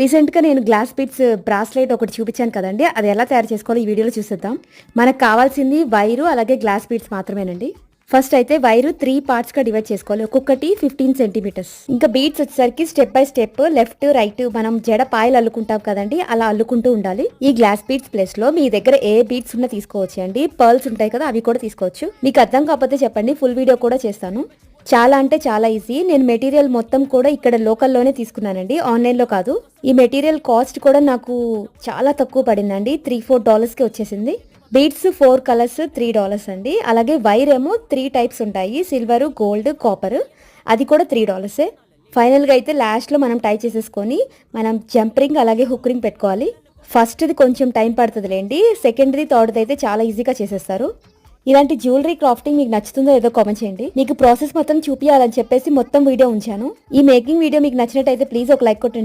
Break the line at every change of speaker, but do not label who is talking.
రీసెంట్గా నేను glass beads bracelet ఒకటి చూపించాను కదండి, అది ఎలా తయారు చేసుకోవాలో ఈ వీడియోలో చూసేద్దాం. మనకు కావాల్సింది వైరు అలాగే గ్లాస్ బీడ్స్ మాత్రమేనండి. ఫస్ట్ అయితే వైరు 3 పార్ట్స్గా డివైడ్ చేసుకోవాలి, ఒక్కొక్కటి 15 సెంటీమీటర్స్. ఇంకా బీడ్స్ వచ్చేసరికి step by step left right మనం జడ పాయలు అల్లుకుంటాం కదండి, అలా అల్లుకుంటూ ఉండాలి. ఈ గ్లాస్ బీడ్స్ ప్లేస్ లో మీ దగ్గర ఏ బీడ్స్ ఉన్నా తీసుకోవచ్చు అండి. పర్ల్స్ ఉంటాయి కదా, అవి కూడా తీసుకోవచ్చు. మీకు అర్థం కాకపోతే చెప్పండి, ఫుల్ వీడియో కూడా చేస్తాను. చాలా అంటే చాలా ఈజీ. నేను మెటీరియల్ మొత్తం కూడా ఇక్కడ లోకల్లోనే తీసుకున్నానండి, ఆన్లైన్లో కాదు. ఈ మెటీరియల్ కాస్ట్ కూడా నాకు చాలా తక్కువ పడిందండి, $3-4కి వచ్చేసింది. బీడ్స్ 4 కలర్స్ $3 అండి. అలాగే వైర్ ఏమో 3 టైప్స్ ఉంటాయి, సిల్వర్, గోల్డ్, కాపర్, అది కూడా $3. ఫైనల్గా అయితే లాస్ట్లో మనం టై చేసేసుకొని మనం జంప్ రింగ్ అలాగే హుక్ రింగ్ పెట్టుకోవాలి. ఫస్ట్ది కొంచెం టైం పడుతుందిలేండి, సెకండ్ది థర్డ్ది అయితే చాలా ఈజీగా చేసేస్తారు. ఇలాంటి జ్యువెలరీ క్రాఫ్టింగ్ మీకు నచ్చుతుందో ఏదో కామెంట్ చేయండి. మీకు ప్రాసెస్ మొత్తం చూపించాలని చెప్పేసి మొత్తం వీడియో ఉంచాను. ఈ మేకింగ్ వీడియో మీకు నచ్చినట్టయితే ప్లీజ్ ఒక లైక్ కొట్టండి.